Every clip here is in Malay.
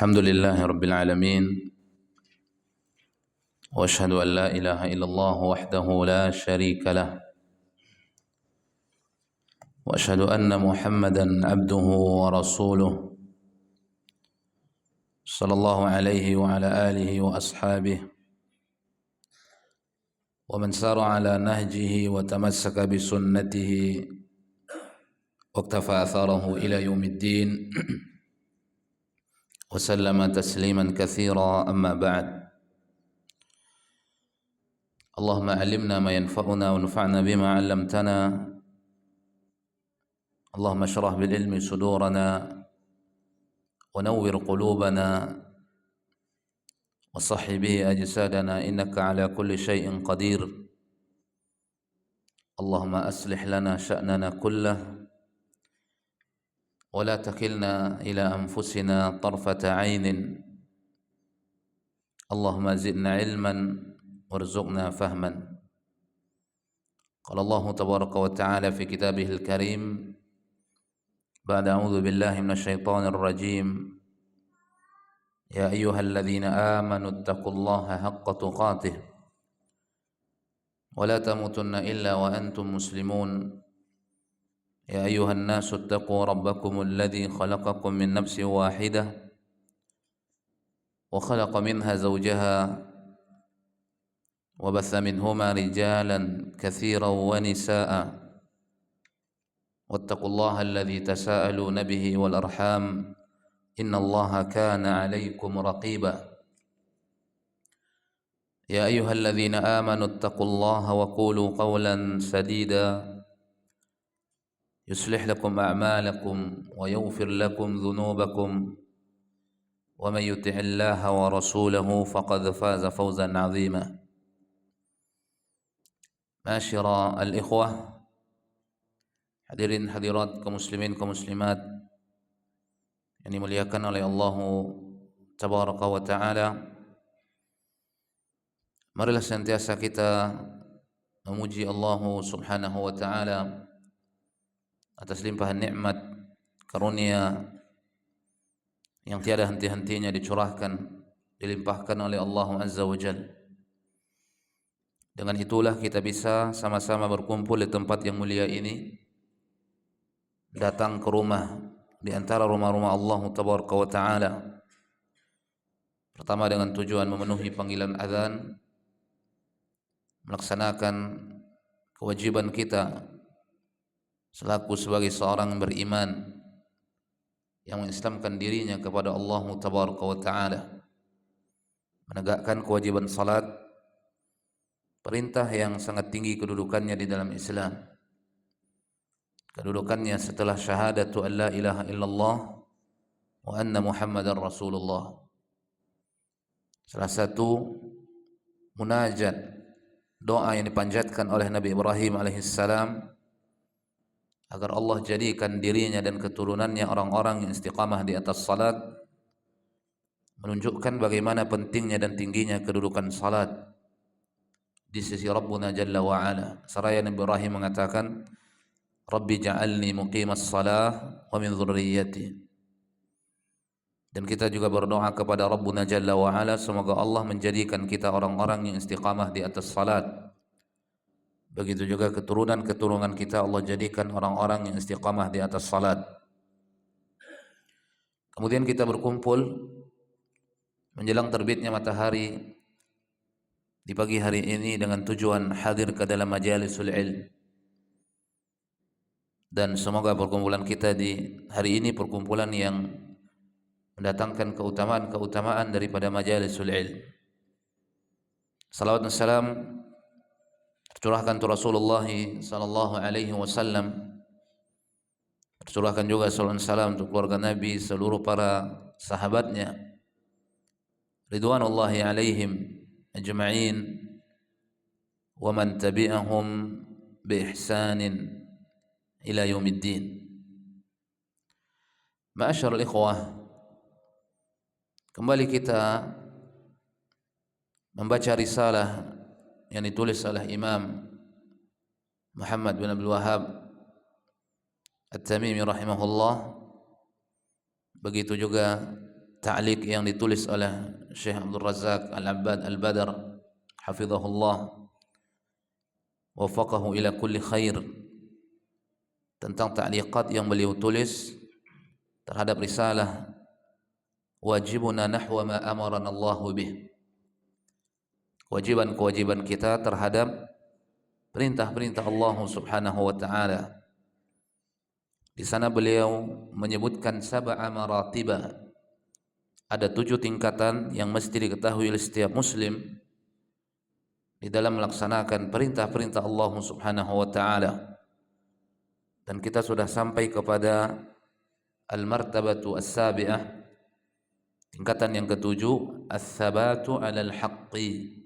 الحمد لله رب العالمين، واشهد ان لا اله الا الله وحده لا شريك له، واشهد ان محمدا عبده ورسوله صلى الله عليه وعلى اله واصحابه ومن سار على نهجه وتمسك بسنته واقتفى اثاره الى يوم الدين وسلم تسليما كثيرا. اما بعد، اللهم علمنا ما ينفعنا وانفعنا بما علمتنا، اللهم اشرح بالعلم صدورنا ونور قلوبنا وصح به أجسادنا، إنك على كل شيء قدير. اللهم أصلح لنا شأننا كله ولا تكلنا إلى أنفسنا طرفة عين. اللهم زدنا علما وارزقنا فهما. قال الله تبارك وتعالى في كتابه الكريم بعد أعوذ بالله من الشيطان الرجيم: يا أيها الذين آمنوا اتقوا الله حق تقاته ولا تموتن إلا وأنتم مسلمون. يا أيها الناس اتقوا ربكم الذي خلقكم من نفس واحدة وخلق منها زوجها وبث منهما رجالا كثيرا ونساء واتقوا الله الذي تساءلون به والأرحام إن الله كان عليكم رقيبا. يا أيها الذين آمنوا اتقوا الله وقولوا قولا سديدا يصلح لكم أعمالكم ويغفر لكم ذنوبكم ومن يطع الله ورسوله فقد فاز فوزا عظيما. Masyara al-ikhwah, hadirin hadirat kaum muslimin kaum muslimat yang dimuliakan oleh Allah tabaraka wa taala, marilah senantiasa kita memuji Allah subhanahu wa taala atas limpahan nikmat karunia yang tiada henti-hentinya dicurahkan, dilimpahkan oleh Allah azza wa jalla. Dengan itulah kita bisa sama-sama berkumpul di tempat yang mulia ini, datang ke rumah di antara rumah-rumah Allah tabaraka wa taala, pertama dengan tujuan memenuhi panggilan azan, melaksanakan kewajiban kita selaku sebagai seorang beriman yang mengislamkan dirinya kepada Allah tabaraka wa taala, menegakkan kewajiban salat, perintah yang sangat tinggi kedudukannya di dalam Islam. Kedudukannya setelah syahadatu an la ilaha illallah wa anna Muhammadar Rasulullah. Salah satu munajat, doa yang dipanjatkan oleh Nabi Ibrahim alaihissalam agar Allah jadikan dirinya dan keturunannya orang-orang yang istiqamah di atas salat, menunjukkan bagaimana pentingnya dan tingginya kedudukan salat di sisi Rabbuna Jalla wa Ala. Seraya Nabi Ibrahim mengatakan, Rabbi ja'alni muqimas salah wa min dhurriyyati. Dan kita juga berdoa kepada Rabbuna Jalla wa Ala, semoga Allah menjadikan kita orang-orang yang istiqamah di atas salat. Begitu juga keturunan-keturunan kita Allah jadikan orang-orang yang istiqamah di atas salat. Kemudian kita berkumpul menjelang terbitnya matahari di pagi hari ini dengan tujuan hadir ke dalam majalisul ilm. Dan semoga perkumpulan kita di hari ini perkumpulan yang mendatangkan keutamaan-keutamaan daripada majalisul ilm. Salawat dan salam tercurahkan tu Rasulullah sallallahu alaihi wasallam, tercurahkan juga salawat dan salam untuk keluarga Nabi, seluruh para sahabatnya ridwanullahi alaihim ajma'in wa man tabi'ahum bi ihsanin ila yaumiddin. Ma'asyarul ikhwah, kembali kita membaca risalah yang ditulis oleh Imam Muhammad bin Abdul Wahhab At-Tamimi rahimahullah. Begitu juga ta'liq yang ditulis oleh Syekh Abdul Razak Al-Abbad Al-Badr hafizahullah wafaqahu ila kulli khair, tentang ta'liqat yang beliau tulis terhadap risalah wajibuna nahwa ma amarana Allahu bih, kewajiban-kewajiban kita terhadap perintah-perintah Allah Subhanahu wa taala. Di sana beliau menyebutkan sab'a maratiba, ada 7 tingkatan yang mesti diketahui oleh setiap muslim di dalam melaksanakan perintah-perintah Allah Subhanahu wa taala. Dan kita sudah sampai kepada al-martabatu as-sabi'ah, tingkatan yang ketujuh, as-sabatu 'alal haqqi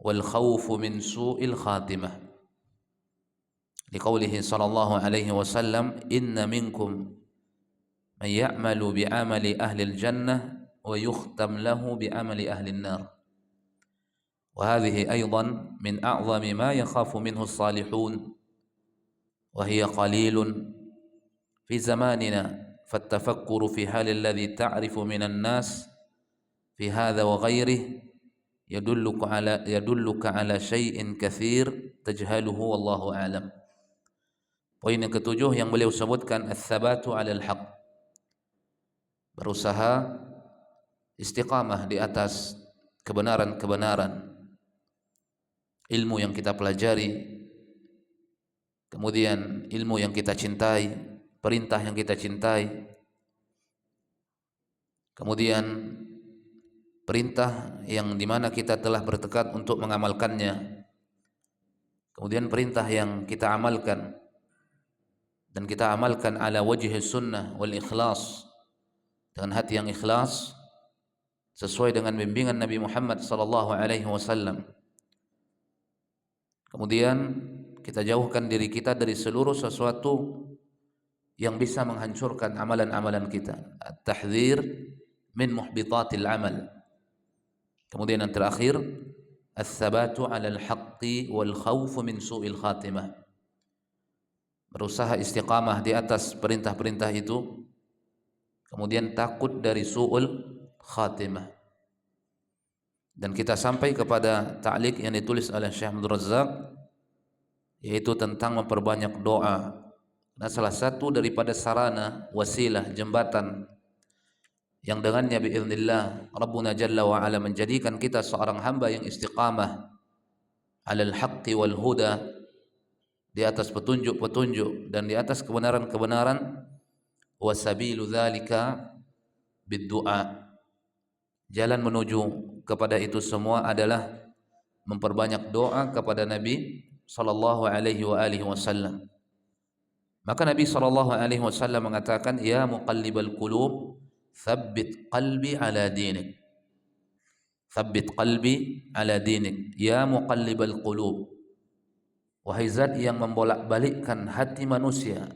wal khawfu min su'il khatimah. Liqaulihi sallallahu alaihi wasallam, inna minkum man ya'malu bi'amali ahli al-jannah wa yukhtam lahu bi'amali ahli an-nar. Wa hadhihi aidan min a'zami ma yakhafu minhu as-salihun wa hiya qalilun fi zamanina, fattafakkuru fi hali alladhi ta'rifu min an-nas fi hadha wa ghayrihi yadulluka ala syai'in katsir tajhaluhu wallahu a'lam. Poin yang ketujuh yang beliau sebutkan, ats-tsabatu 'alal haqq, berusaha istiqamah di atas kebenaran-kebenaran, ilmu yang kita pelajari, kemudian ilmu yang kita cintai, perintah yang kita cintai, kemudian perintah yang dimana kita telah bertekad untuk mengamalkannya, kemudian perintah yang kita amalkan dan kita amalkan ala wajhi sunnah wal ikhlas, dengan hati yang ikhlas sesuai dengan bimbingan Nabi Muhammad sallallahu alaihi wasallam. Kemudian kita jauhkan diri kita dari seluruh sesuatu yang bisa menghancurkan amalan-amalan kita, at-tahdzir min muhbitatil amal. Kemudian yang terakhir, ats-tsabatu 'alal haqqi wal khawfu min su'il khatimah, berusaha istiqamah di atas perintah-perintah itu, kemudian takut dari su'ul khatimah. Dan kita sampai kepada ta'liq yang ditulis oleh Syekh Abdul Razak, yaitu tentang memperbanyak doa. Nah, salah satu daripada sarana, wasilah, jembatan yang dengannya biiznillah Rabbuna Jalla wa Ala menjadikan kita seorang hamba yang istiqamah 'alal haqqi wal huda, di atas petunjuk-petunjuk dan di atas kebenaran-kebenaran, wasabilu dzalika biddu'a, jalan menuju kepada itu semua adalah memperbanyak doa kepada Nabi sallallahu alaihi wa alihi wasallam. Maka Nabi sallallahu alaihi wasallam mengatakan, ya muqallibal qulub tsabbit qalbi ala dinik, tsabbit qalbi ala dinik, ya muqallibal qulub, wahai zat yang membolak-balikkan hati manusia,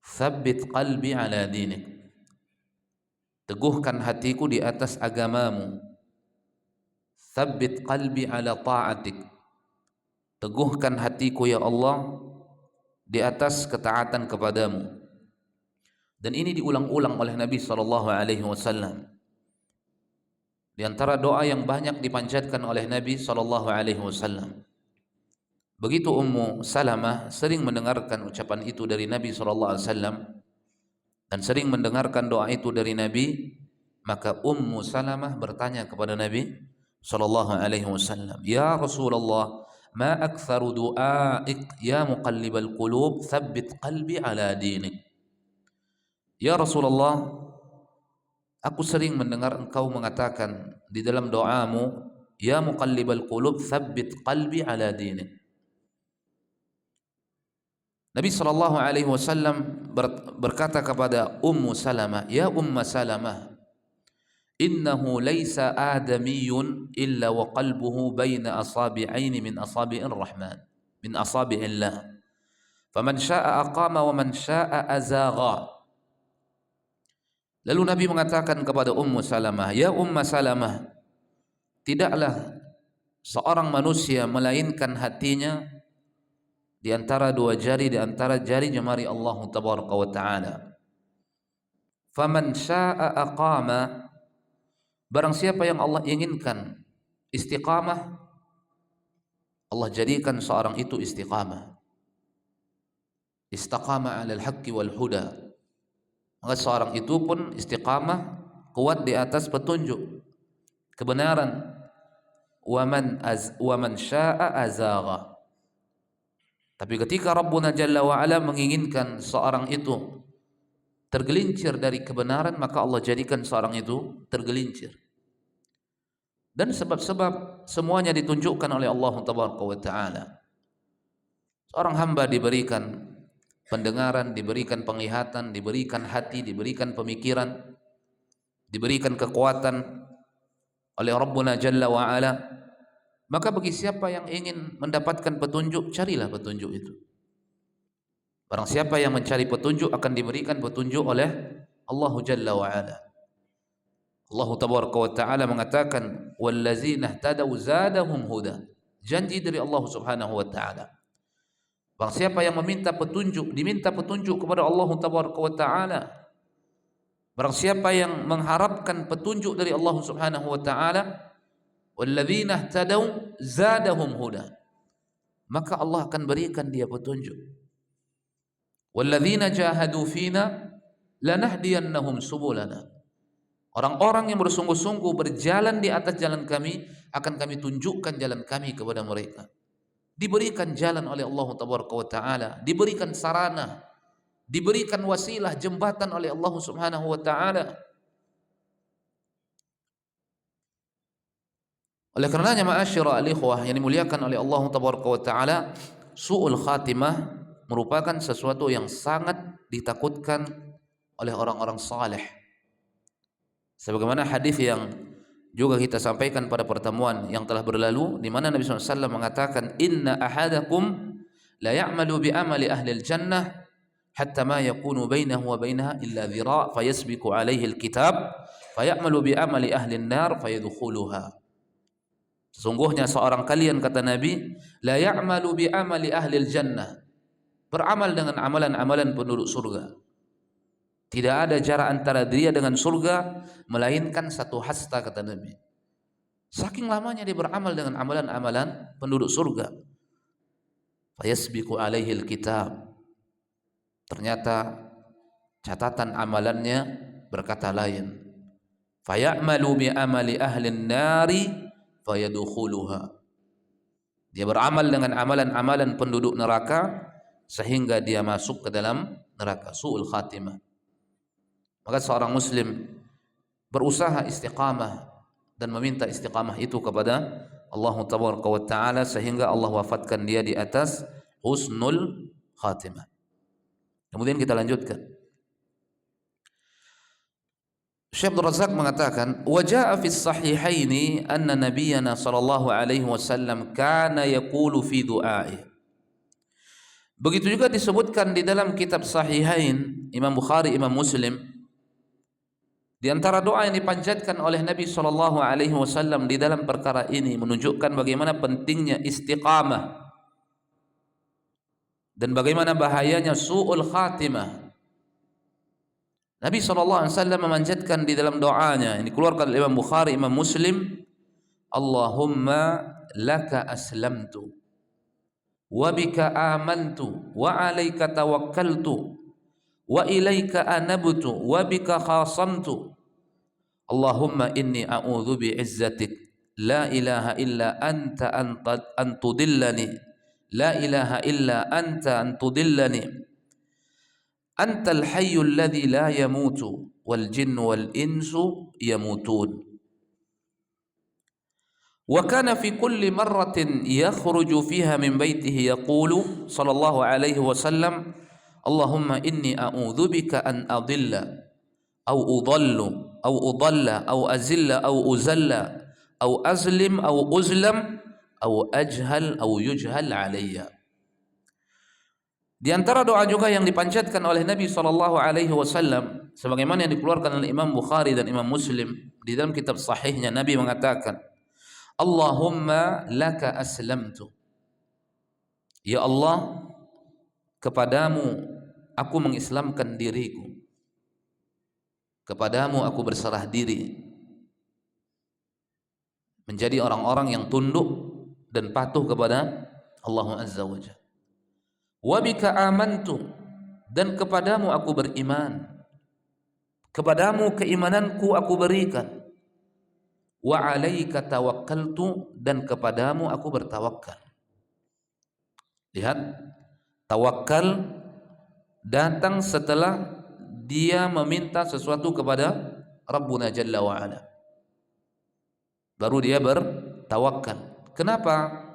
tsabbit qalbi ala dinik, teguhkan hatiku di atas agamamu, tsabbit qalbi ala ta'atik, teguhkan hatiku ya Allah di atas ketaatan kepadamu. Dan ini diulang-ulang oleh Nabi sallallahu alaihi wasallam. Di antara doa yang banyak dipanjatkan oleh Nabi sallallahu alaihi wasallam. Begitu Ummu Salamah sering mendengarkan ucapan itu dari Nabi SAW dan sering mendengarkan doa itu dari Nabi, maka Ummu Salamah bertanya kepada Nabi SAW, ya Rasulullah, ma aktsaru du'aik ya muqallibal qulub tsabbit qalbi ala dinik. Ya Rasulullah, aku sering mendengar engkau mengatakan di dalam doamu, ya muqallibal qulub tsabbit qalbi ala dinik. Nabi SAW berkata kepada Ummu Salamah, ya Umma Salamah, innahu laysa adamiyun illa wa qalbuhu baina asabi'aini min asabi'ir rahman, min asabi'illah, faman syaa aqama wa man syaa azagha. Lalu Nabi mengatakan kepada Ummu Salamah, ya Umma Salamah, tidaklah seorang manusia melainkan hatinya di antara dua jari, di antara jari jemari Allah Tabaraka wa Ta'ala. Faman syaa'a aqama, barang siapa yang Allah inginkan istiqamah, Allah jadikan seorang itu istiqamah. Istaqama 'alal haqqi wal huda. Maka seorang itu pun istiqamah, kuat di atas petunjuk kebenaran. Waman syaa'a azagha. Tapi ketika Rabbuna Jalla wa Ala menginginkan seorang itu tergelincir dari kebenaran, maka Allah jadikan seorang itu tergelincir. Dan sebab-sebab semuanya ditunjukkan oleh Allah Tabaraka wa Ta'ala. Seorang hamba diberikan pendengaran, diberikan penglihatan, diberikan hati, diberikan pemikiran, diberikan kekuatan oleh Rabbuna Jalla wa Ala. Maka bagi siapa yang ingin mendapatkan petunjuk, carilah petunjuk itu. Barang siapa yang mencari petunjuk akan diberikan petunjuk oleh Allah Jalla wa Ala. Allah Tabaraka wa Ta'ala mengatakan, wallazina ihtadaw zadahum huda. Janji dari Allah Subhanahu wa Ta'ala. Barang siapa yang meminta petunjuk, diminta petunjuk kepada Allah Tabaraka wa Ta'ala. Barang siapa yang mengharapkan petunjuk dari Allah Subhanahu wa Ta'ala, walladzina ihtadaw zadahum huda, maka Allah akan berikan dia petunjuk. Walladzina jahadu fina lanahdiyannahum subulana. Orang-orang yang bersungguh-sungguh berjalan di atas jalan kami, akan kami tunjukkan jalan kami kepada mereka. Diberikan jalan oleh Allah Tabaraka wa Ta'ala, diberikan sarana, diberikan wasilah, jembatan oleh Allah Subhanahu wa Ta'ala. Oleh karenanya ma'asyiral ikhwah yang dimuliakan oleh Allah Tabaraka wa Ta'ala, su'ul khatimah merupakan sesuatu yang sangat ditakutkan oleh orang-orang saleh. Sebagaimana hadis yang juga kita sampaikan pada pertemuan yang telah berlalu, di mana Nabi SAW mengatakan, inna ahadakum la ya'malu bi amali ahli al-jannah hatta ma yakunu bainahu wa bainaha illa dhira' fayasbiqu alaihi al-kitab fayamalu bi amali ahli an-nar fayadkhuluha. Sesungguhnya seorang kalian, kata Nabi, la ya'malu bi amali ahli al-jannah, beramal dengan amalan-amalan penduduk surga. Tidak ada jarak antara dia dengan surga melainkan satu hasta, kata Nabi. Saking lamanya dia beramal dengan amalan-amalan penduduk surga. Fayasbiqu alaihi alkitab. Ternyata catatan amalannya berkata lain. Fayamalu bi amali ahli nari fayadkhuluha. Dia beramal dengan amalan-amalan penduduk neraka sehingga dia masuk ke dalam neraka. Su'ul khatimah. Maka seorang muslim berusaha istiqamah dan meminta istiqamah itu kepada Allah Tabaraka wa Ta'ala sehingga Allah wafatkan dia di atas husnul khatimah. Kemudian kita lanjutkan. Syekh Abdul Razak mengatakan, wa jaa fi sahihaini anna nabiyyana sallallahu alaihi wasallam kana yaqulu fi du'a'i. Begitu juga disebutkan di dalam kitab Sahihain Imam Bukhari, Imam Muslim, di antara doa yang dipanjatkan oleh Nabi sallallahu alaihi wasallam di dalam perkara ini menunjukkan bagaimana pentingnya istiqamah dan bagaimana bahayanya su'ul khatimah. Nabi sallallahu alaihi wasallam memanjatkan di dalam doanya yang dikeluarkan oleh Imam Bukhari, Imam Muslim, Allahumma laka aslamtu wa bika amantu wa alaika tawakkaltu wa ilaika anabtu wa bika khasamtu. Allahumma inni a'udzu bi'izzatik la ilaha illa anta an tudillani la ilaha illa anta an tudillani antal hayyul ladzi la yamutu wal jinnu wal insu yamutun. Wa kana fi kulli marratin yakhruju fiha min baitihi yaqulu sallallahu alaihi wasallam, Allahumma inni a'udzu bika an adilla aw udallu aw udalla aw azilla aw uzalla aw azlim aw uzlam aw ajhal aw yujhal alayya. Di antara doa juga yang dipanjatkan oleh Nabi sallallahu alaihi wasallam sebagaimana yang dikeluarkan oleh Imam Bukhari dan Imam Muslim di dalam kitab sahihnya, Nabi mengatakan, Allahumma laka aslamtu. Ya Allah, kepadamu aku mengislamkan diriku. kepadamu aku berserah diri, menjadi orang-orang yang tunduk dan patuh kepada Allah Azza wa Jalla. Wa bika amantu, dan kepadamu aku beriman, kepadamu keimananku aku berikan. Wa alaika tawakkaltu, dan kepadamu aku bertawakal. Lihat, tawakal datang setelah dia meminta sesuatu kepada Rabbuna Jalla wa Ala, baru dia bertawakal. Kenapa?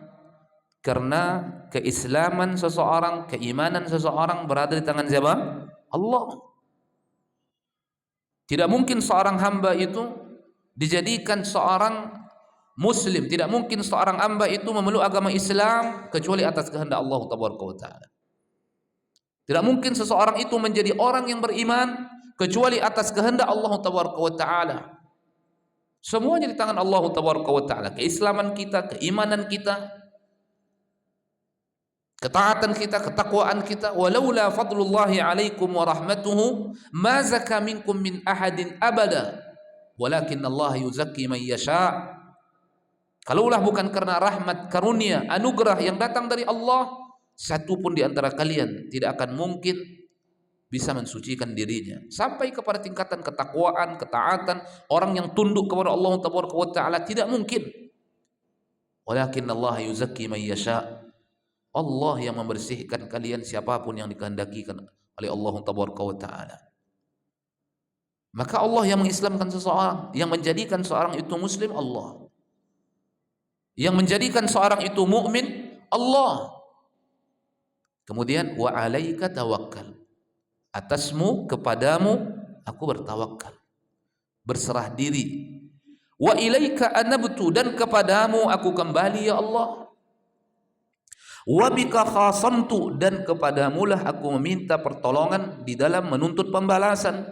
Karena keislaman seseorang, keimanan seseorang berada di tangan siapa? Allah. Tidak mungkin seorang hamba itu dijadikan seorang muslim, tidak mungkin seorang hamba itu memeluk agama Islam kecuali atas kehendak Allah Taala. Tidak mungkin seseorang itu menjadi orang yang beriman kecuali atas kehendak Allah Taala. Semuanya di tangan Allah Taala. Keislaman kita, keimanan kita, ketaatan kita, ketakwaan kita. Walaula fadlullahi alaikum wa rahmatuhu ma zaka minkum min ahadin abada walakin Allah yuzakki man yasha. Kalaulah bukan karena rahmat, karunia, anugerah yang datang dari Allah, satu pun di antara kalian tidak akan mungkin bisa mensucikan dirinya sampai kepada tingkatan ketakwaan, ketaatan, orang yang tunduk kepada Allah Taala, tidak mungkin. Walakin Allah yuzakki man yasha. Allah yang membersihkan kalian siapapun yang dikehendaki oleh Allah Taala. Maka Allah yang mengislamkan seseorang, yang menjadikan seorang itu muslim, Allah. Yang menjadikan seorang itu mukmin, Allah. Kemudian wa alaika tawakkal. Atasmu, kepadamu aku bertawakal, berserah diri. Wa ilaika anabtu, dan kepadamu aku kembali ya Allah. Wa bika khasamtu, dan kepadamulah aku meminta pertolongan di dalam menuntut pembalasan,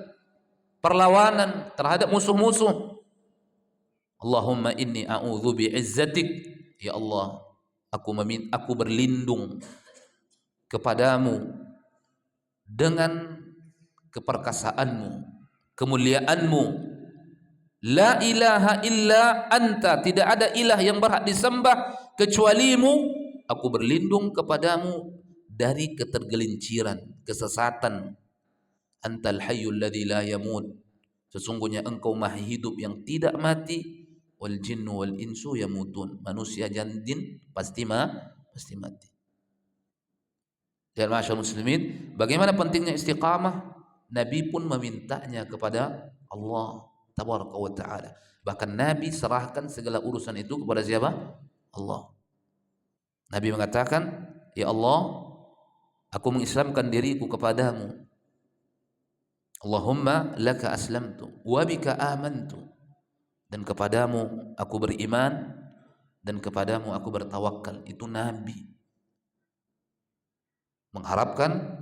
perlawanan terhadap musuh-musuh. Allahumma inni a'udzu bi'izzatik, ya Allah, aku berlindung kepadamu dengan keperkasaanmu, kemuliaanmu. La ilaha illa anta, tidak ada ilah yang berhak disembah kecualimu. Aku berlindung kepadamu dari ketergelinciran, kesesatan. Antal hayyul ladzi la yamut, sesungguhnya engkau maha hidup yang tidak mati. Wal jinnu wal insu yamutun, manusia dan jin pasti mati. Dan masyaallah muslimin, bagaimana pentingnya istiqamah? Nabi pun memintanya kepada Allah Tabaraka wa Ta'ala. Bahkan Nabi serahkan segala urusan itu kepada siapa? Allah. Nabi mengatakan, ya Allah, aku mengislamkan diriku kepadamu. Allahumma laka aslamtu wa bika amantu, dan kepadamu aku beriman, dan kepadamu aku bertawakal. Itu Nabi mengharapkan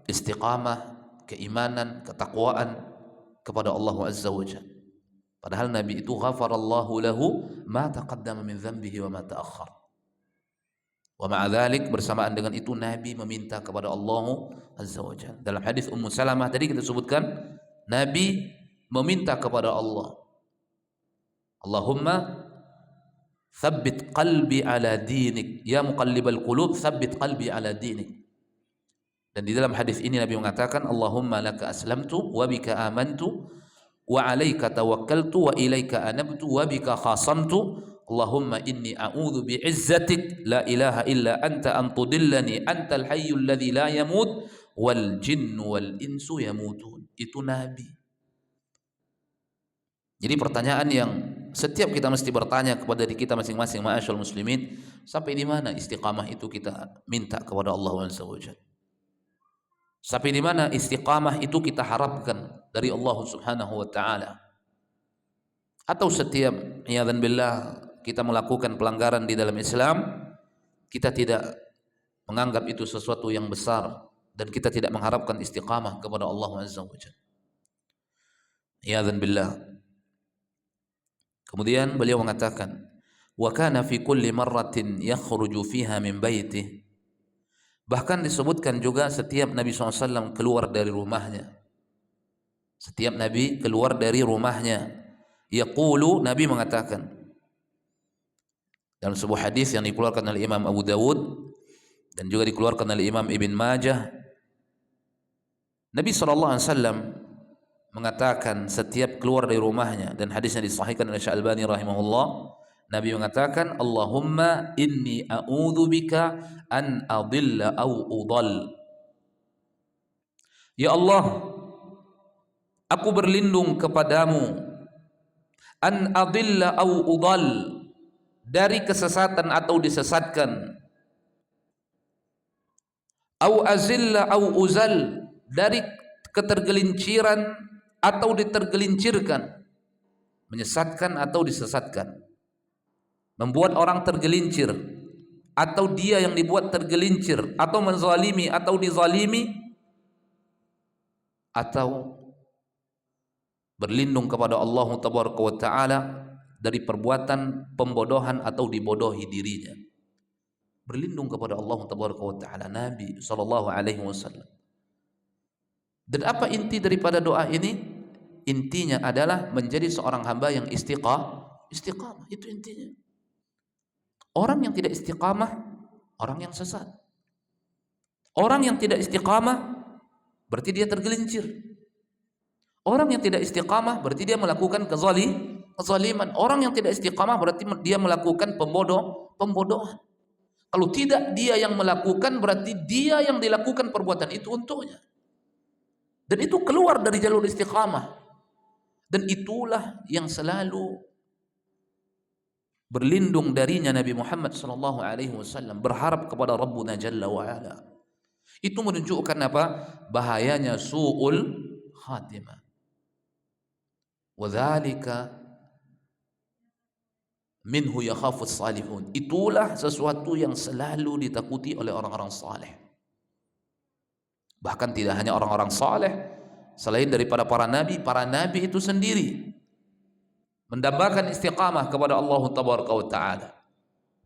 istiqamah, keimanan, ketakwaan kepada Allah Azza wa Jalla. Padahal Nabi itu ghafarallahu lahu ma taqaddama min dhanbihi wa ma ta'akhkhar. Wa ma'a dhalik, bersamaan dengan itu Nabi meminta kepada Allah Azza wa Jalla. Dalam hadis Ummu Salamah tadi kita sebutkan, Nabi meminta kepada Allah, Allahumma thabbit qalbi ala dinik, ya muqallibal qulub thabbit qalbi ala dinik. Dan di dalam hadis ini Nabi mengatakan, Allahumma laka aslamtu wa bika amantu wa alaika tawakkaltu wa ilaika anabtu wa bika khasamtu. Allahumma inni a'udzu bi'izzatik la ilaha illa anta an tudillani antal hayyul ladzi la yamut wal jinnu wal insu yamutun. Itu Nabi. Jadi pertanyaan yang setiap kita mesti bertanya kepada diri kita masing-masing, ma'asyarul muslimin, sampai di mana istiqamah itu kita minta kepada Allah Azza wa Jalla? Sampai di mana istiqamah itu kita harapkan dari Allah Subhanahu wa Ta'ala? Atau setiap iyadzan billah kita melakukan pelanggaran di dalam Islam, kita tidak menganggap itu sesuatu yang besar dan kita tidak mengharapkan istiqamah kepada Allah Azza wa Jalla. Iyadzan billah. Kemudian beliau mengatakan, wa kana fi kulli marratin yakhruju fiha min baitihi. Bahkan disebutkan juga setiap Nabi SAW keluar dari rumahnya, Setiap Nabi keluar dari rumahnya, yaqulu, Nabi mengatakan dalam sebuah hadis yang dikeluarkan oleh Imam Abu Dawud dan juga dikeluarkan oleh Imam Ibn Majah, Nabi SAW mengatakan setiap keluar dari rumahnya, dan hadisnya disahihkan oleh Syekh Albani rahimahullah, Nabi mengatakan, Allahumma inni a'udzubika an adilla au udal. Ya Allah, aku berlindung kepadamu an adilla au udal, dari kesesatan atau disesatkan, au azilla au uzal, dari ketergelinciran atau ditergelincirkan, menyesatkan atau disesatkan, membuat orang tergelincir atau dia yang dibuat tergelincir, atau menzalimi atau dizalimi, atau berlindung kepada Allah Tabaraka wa Ta'ala dari perbuatan pembodohan atau dibodohi dirinya. Berlindung kepada Allah Tabaraka wa Ta'ala, Nabi sallallahu alaihi wasallam. Dan apa inti daripada doa ini? Intinya adalah menjadi seorang hamba yang istiqamah. Itu intinya. Orang yang tidak istiqamah, orang yang sesat. Orang yang tidak istiqamah berarti dia tergelincir. Orang yang tidak istiqamah berarti dia melakukan kezaliman. Orang yang tidak istiqamah berarti dia melakukan pembodohan. Kalau tidak dia yang melakukan, berarti dia yang dilakukan perbuatan itu untuknya. Dan itu keluar dari jalur istiqamah. Dan itulah yang selalu berlindung darinya Nabi Muhammad SAW, berharap kepada Rabbuna Jalla wa Ala. Itu menunjukkan apa? Bahayanya su'ul khatimah. Wa dzalika minhu yakhafus salihun. Itulah sesuatu yang selalu ditakuti oleh orang-orang saleh. Bahkan tidak hanya orang-orang saleh, selain daripada para nabi itu sendiri mendambakan istiqamah kepada Allah Tabaraka wa Ta'ala,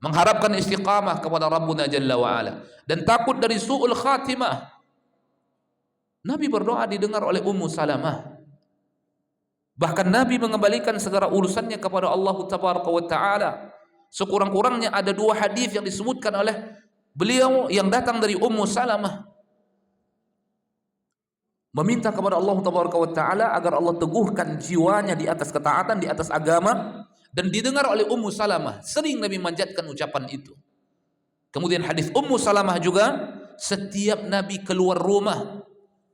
mengharapkan istiqamah kepada Rabbuna Jalla wa Ala, dan takut dari su'ul khatimah. Nabi berdoa didengar oleh Ummu Salamah. Bahkan Nabi mengembalikan segala urusannya kepada Allah Tabaraka wa Ta'ala. Sekurang-kurangnya ada 2 hadis yang disebutkan oleh beliau yang datang dari Ummu Salamah, meminta kepada Allah Tabaraka wa Ta'ala agar Allah teguhkan jiwanya di atas ketaatan, di atas agama, dan didengar oleh Ummu Salamah. Sering Nabi manjatkan ucapan itu. Kemudian hadis Ummu Salamah juga, setiap Nabi keluar rumah,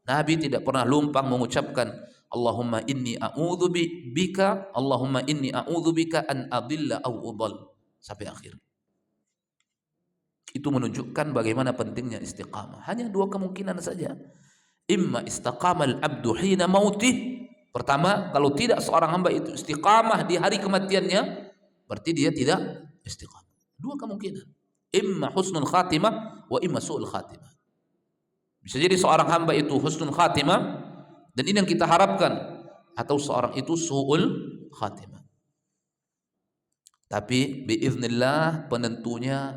Nabi tidak pernah lumpang mengucapkan Allahumma inni a'udzu bika, Allahumma inni a'udzu bika an adilla au udall, sampai akhir. Itu menunjukkan bagaimana pentingnya istiqamah. Hanya 2 kemungkinan saja. Imma istaqamal abdu hina mautih. Pertama, kalau tidak seorang hamba itu istiqamah di hari kematiannya, berarti dia tidak istiqamah. 2 kemungkinan. Imma husnul khatimah wa imma su'ul khatimah. Bisa jadi seorang hamba itu husnul khatimah, dan ini yang kita harapkan, atau seorang itu su'ul khatimah. Tapi biiznillah penentunya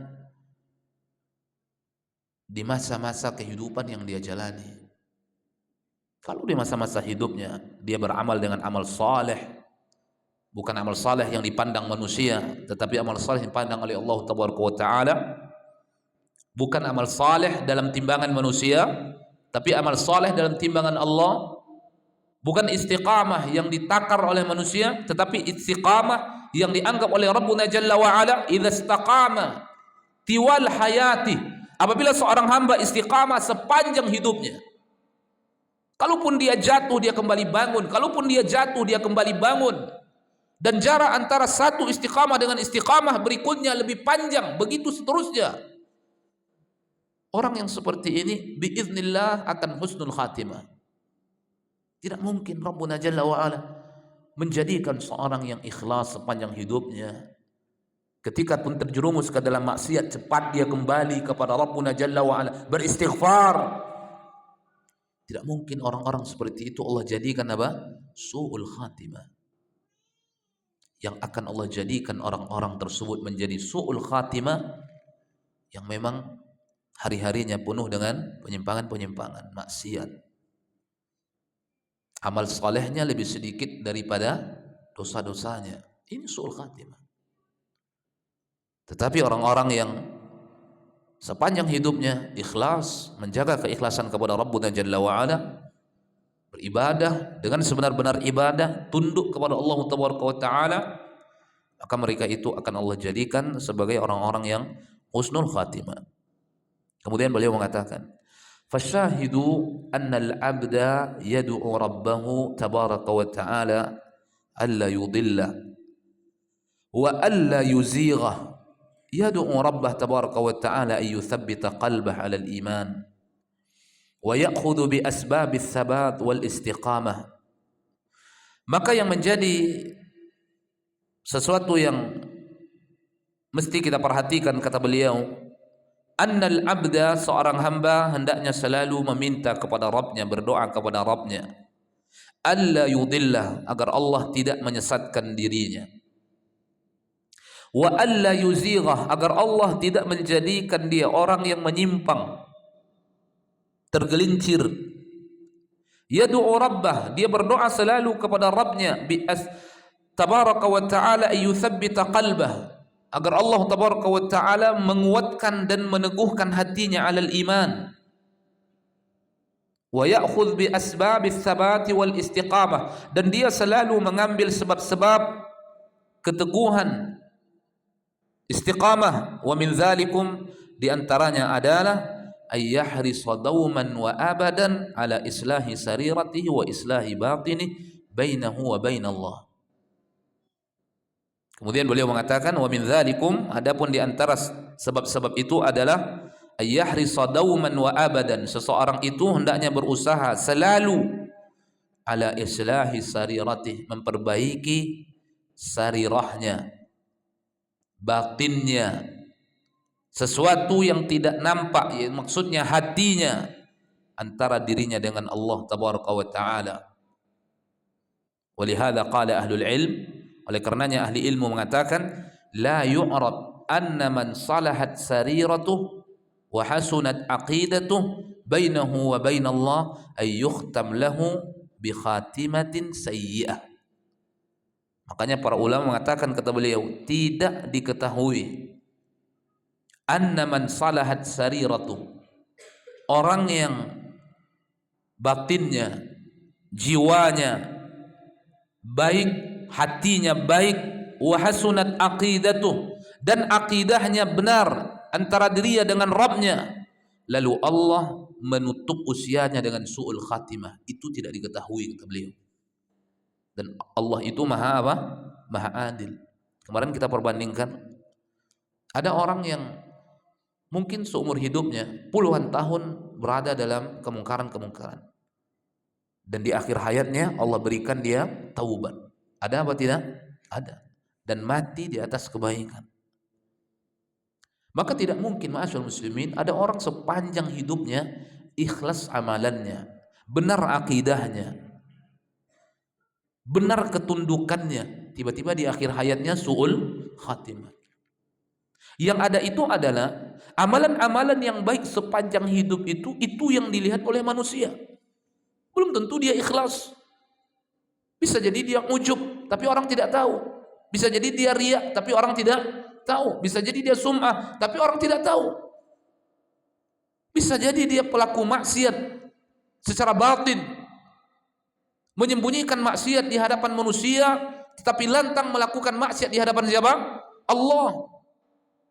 di masa-masa kehidupan yang dia jalani. Kalau di masa-masa hidupnya dia beramal dengan amal saleh, bukan amal saleh yang dipandang manusia, tetapi amal saleh yang dipandang oleh Allah Tabaraka wa Ta'ala, bukan amal saleh dalam timbangan manusia, tapi amal saleh dalam timbangan Allah, bukan istiqamah yang ditakar oleh manusia, tetapi istiqamah yang dianggap oleh Rabbuna Jalla wa Ala, idza istaqama tiwal hayati, apabila seorang hamba istiqamah sepanjang hidupnya. Kalaupun dia jatuh, dia kembali bangun. Kalaupun dia jatuh, dia kembali bangun. Dan jarak antara satu istiqamah dengan istiqamah berikutnya lebih panjang. Begitu seterusnya. Orang yang seperti ini biiznillah akan husnul khatimah. Tidak mungkin Rabbuna Jalla wa'ala menjadikan seorang yang ikhlas sepanjang hidupnya. Ketika pun terjerumus ke dalam maksiat, cepat dia kembali kepada Rabbuna Jalla wa'ala, beristighfar. Tidak mungkin orang-orang seperti itu Allah jadikan apa? Su'ul khatimah. Yang akan Allah jadikan orang-orang tersebut menjadi su'ul khatimah, yang memang hari-harinya penuh dengan penyimpangan-penyimpangan, maksiat. Amal salehnya lebih sedikit daripada dosa-dosanya. Ini su'ul khatimah. Tetapi orang-orang yang sepanjang hidupnya ikhlas, menjaga keikhlasan kepada Rabbuna Jalla wa'ala, beribadah dengan sebenar-benar ibadah, tunduk kepada Allah Tabaraka wa Ta'ala, maka mereka itu akan Allah jadikan sebagai orang-orang yang husnul khatimah. Kemudian beliau mengatakan, fasyahidu annal abda yad'u rabbahu tabaraka wa ta'ala alla yudilla wa alla yuzighah, yad'u rabbah tabaraka wa ta'ala an yuthabbita qalbah 'ala al-iman wa ya'khudhu bi asbabis thabat wal istiqamah. Maka yang menjadi sesuatu yang mesti kita perhatikan, kata beliau, annal abda, seorang hamba hendaknya selalu meminta kepada Rabbnya, berdoa kepada Rabbnya, alla yudillah, agar Allah tidak menyesatkan dirinya, wa alla yuzighah, agar Allah tidak menjadikan dia orang yang menyimpang, tergelincir. Yad'u rabbah, dia berdoa selalu kepada Rabbnya, tabaraka wa ta'ala ayyuthabbita qalbah, agar Allah tabaraka wa ta'ala menguatkan dan meneguhkan hatinya alal iman, wa ya'khudh bi asbabis tsabati wal istiqamah, dan dia selalu mengambil sebab-sebab keteguhan, istiqamah. Wa min dzalikum, di antaranya adalah ayyahris dauman wa abadan ala islahi sariratihi wa islahi batinihi bainahu wa bainallah. Kemudian beliau mengatakan, wa min dzalikum, adapun di antara sebab-sebab itu adalah ayyahris dauman wa abadan, seseorang itu hendaknya berusaha selalu ala islahi sariratihi, memperbaiki sarirahnya, batinnya, sesuatu yang tidak nampak, ya, maksudnya hatinya, antara dirinya dengan Allah tabaraka wa ta'ala. Walihada qala ahlul ilm, oleh karenanya ahli ilmu mengatakan, la yu'rab anna man salahat sariratuh wa hasunat aqidatuh bainahu wa bainallah ay yukhtam lahu bi khatimatin sayyi'ah. Makanya para ulama mengatakan, kata beliau, tidak diketahui anna man salahat sariratu, orang yang batinnya, jiwanya baik, hatinya baik, wa hasunat aqidatuh, dan akidahnya benar antara dirinya dengan Rabbnya, lalu Allah menutup usianya dengan su'ul khatimah, itu tidak diketahui, kata beliau. Dan Allah itu maha apa? Maha adil. Kemarin kita perbandingkan, ada orang yang mungkin seumur hidupnya puluhan tahun berada dalam kemungkaran-kemungkaran, dan di akhir hayatnya Allah berikan dia taubat. Ada apa tidak? Ada. Dan mati di atas kebaikan. Maka tidak mungkin, ma'asyarul muslimin, ada orang sepanjang hidupnya ikhlas amalannya, benar akidahnya, benar ketundukannya, tiba-tiba di akhir hayatnya su'ul khatimah. Yang ada itu adalah amalan-amalan yang baik sepanjang hidup itu yang dilihat oleh manusia. Belum tentu dia ikhlas. Bisa jadi dia ujub, tapi orang tidak tahu. Bisa jadi dia riya, tapi orang tidak tahu. Bisa jadi dia sum'ah, tapi orang tidak tahu. Bisa jadi dia pelaku maksiat secara batin, menyembunyikan maksiat di hadapan manusia, tetapi lantang melakukan maksiat di hadapan siapa? Allah.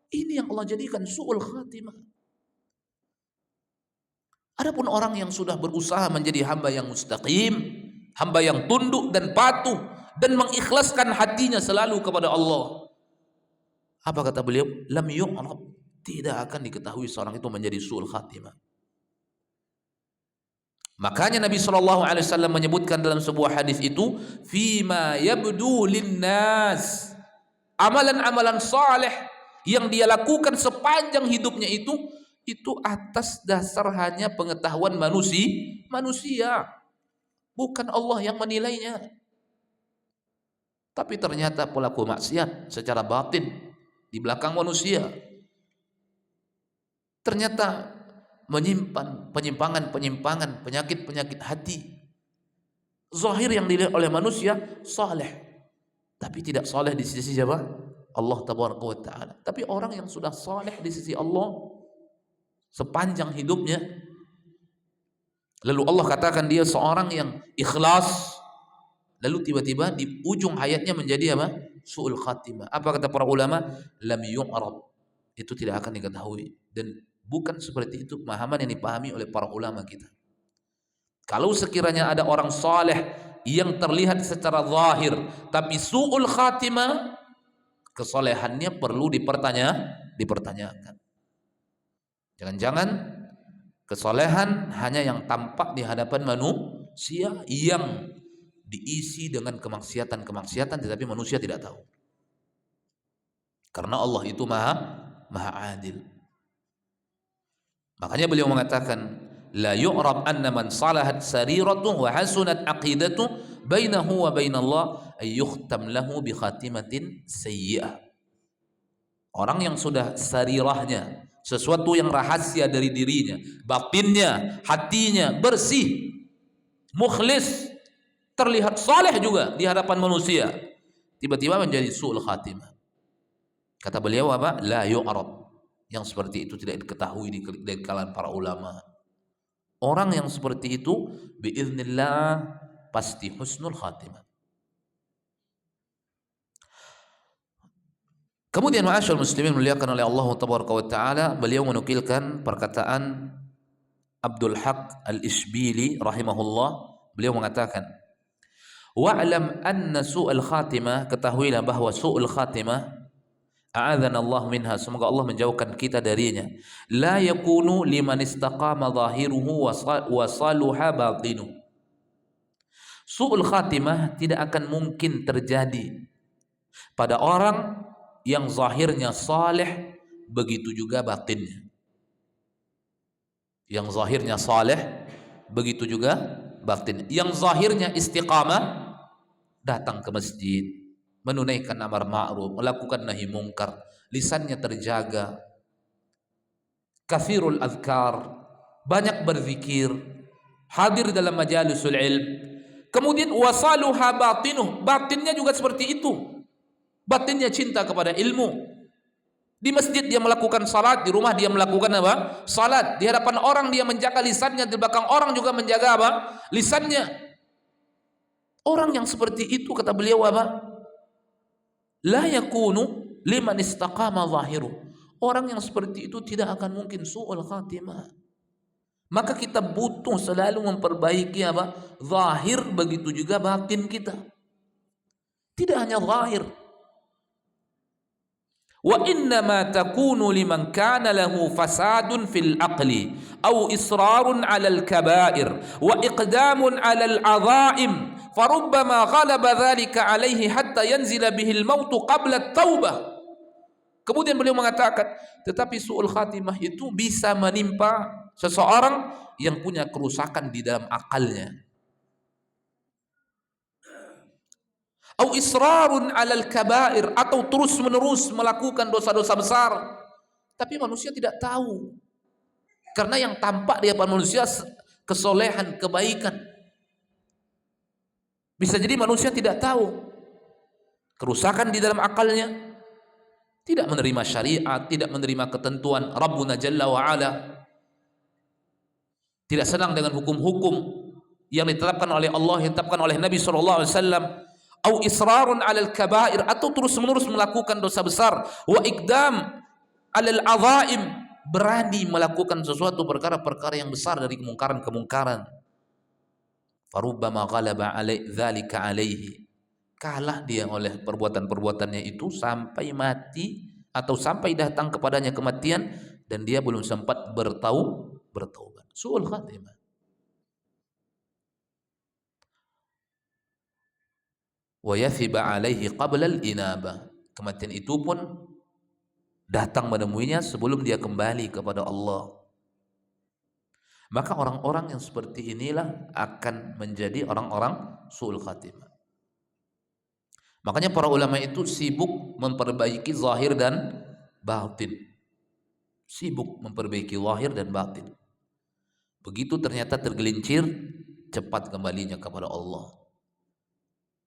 Ini yang Allah jadikan su'ul khatimah. Adapun orang yang sudah berusaha menjadi hamba yang mustaqim, hamba yang tunduk dan patuh, dan mengikhlaskan hatinya selalu kepada Allah, apa kata beliau? Lam yu'rab, tidak akan diketahui seorang itu menjadi su'ul khatimah. Makanya Nabi SAW menyebutkan dalam sebuah hadis itu, fima yabdu linnas, amalan-amalan saleh yang dia lakukan sepanjang hidupnya itu atas dasar hanya pengetahuan manusia, bukan Allah yang menilainya. Tapi ternyata pelaku maksiat secara batin di belakang manusia ternyata menyimpan penyimpangan-penyimpangan, penyakit-penyakit hati, Zahir yang dilihat oleh manusia saleh, tapi tidak saleh di sisi siapa? Allah tabaraka wa taala. Tapi orang yang sudah saleh di sisi Allah sepanjang hidupnya, lalu Allah katakan dia seorang yang ikhlas, lalu tiba-tiba di ujung hayatnya menjadi apa? Su'ul khatimah. Apa kata para ulama? Lam yu'rab. Itu tidak akan diketahui, dan bukan seperti itu pemahaman yang dipahami oleh para ulama kita. Kalau sekiranya ada orang saleh yang terlihat secara zahir tapi su'ul khatimah, kesolehannya perlu dipertanyakan. Jangan-jangan kesolehan hanya yang tampak di hadapan manusia yang diisi dengan kemaksiatan-kemaksiatan, tetapi manusia tidak tahu. Karena Allah itu maha adil. Makanya beliau mengatakan, la yu'rab anna man salahat sariratuhu wa hasunat aqidatuhu bainahu wa bainallah ay yukhtam lahu bi khatimatin sayyi'ah. Orang yang sudah sarirahnya, sesuatu yang rahasia dari dirinya, batinnya, hatinya bersih, mukhlis, terlihat saleh juga di hadapan manusia, tiba-tiba menjadi su'ul khatimah. Kata beliau apa? La yu'rab. Yang seperti itu tidak diketahui di kalangan para ulama. Orang yang seperti itu biiznillah pasti husnul khatimah. Kemudian ma'asyarul muslimin muliakan oleh Allah tabaraka wa taala, beliau menukilkan perkataan Abdul Haq Al-Ishbili rahimahullah. Beliau mengatakan, wa'lam anna su'al khatimah, ketahuilah bahwa su'ul khatimah, a'adzana Allah minha, semoga Allah menjauhkan kita darinya, la yakunu liman istaqama zahiruhu wa saluha batinuhu. Su'ul khatimah tidak akan mungkin terjadi pada orang yang zahirnya saleh, begitu juga batinnya. Yang zahirnya saleh, begitu juga batin. Yang zahirnya istiqamah, datang ke masjid, menunaikan amar ma'ruf, melakukan nahi mungkar, lisannya terjaga, kathirul azkar, banyak berzikir, hadir dalam majalisul ilm. Kemudian wasaluha batinuh, batinnya juga seperti itu. Batinnya cinta kepada ilmu. Di masjid dia melakukan salat, di rumah dia melakukan apa? Salat. Di hadapan orang dia menjaga lisannya, di belakang orang juga menjaga apa? Lisannya. Orang yang seperti itu, kata beliau apa? La yakunu liman istaqama zahiru. Orang yang seperti itu tidak akan mungkin su'ul khatimah. Maka kita butuh selalu memperbaiki apa? Zahir, begitu juga batin kita. Tidak hanya zahir. Wa innama takunu liman kana lahu fasadun fil aqli aw israrun 'alal kaba'ir wa iqdamun 'alal 'adha'im farubbama ghalaba dhalika 'alaihi hatta yanzila bihil maut qabla at-taubah. Kemudian beliau mengatakan, tetapi su'ul khatimah itu bisa menimpa seseorang yang punya kerusakan di dalam akalnya. Au israrun 'alal kaba'ir, atau terus-menerus melakukan dosa-dosa besar. Tapi manusia tidak tahu. Karena yang tampak di hadapan manusia kesolehan, kebaikan. Bisa jadi manusia tidak tahu kerusakan di dalam akalnya, tidak menerima syariat, tidak menerima ketentuan Rabbuna Jalla wa Ala, tidak senang dengan hukum-hukum yang ditetapkan oleh Allah, yang ditetapkan oleh Nabi sallallahu alaihi wasallam. Au israrun 'alal kaba'ir, atau terus-menerus melakukan dosa besar. Wa iqdam 'alal 'adha'im, berani melakukan sesuatu perkara-perkara yang besar dari kemungkaran-kemungkaran. Farubbama ghalaba dzalika 'alaihi, kalah dia oleh perbuatan-perbuatannya itu sampai mati atau sampai datang kepadanya kematian dan dia belum sempat bertaubat. Su'ul khatimah. Wa yathiba alaihi qabla al-inabah, kematian itu pun datang menemuinya sebelum dia kembali kepada Allah. Maka orang-orang yang seperti inilah akan menjadi orang-orang su'ul khatimah. Makanya para ulama itu sibuk memperbaiki zahir dan batin. Sibuk memperbaiki zahir dan batin. Begitu ternyata tergelincir, cepat kembalinya kepada Allah.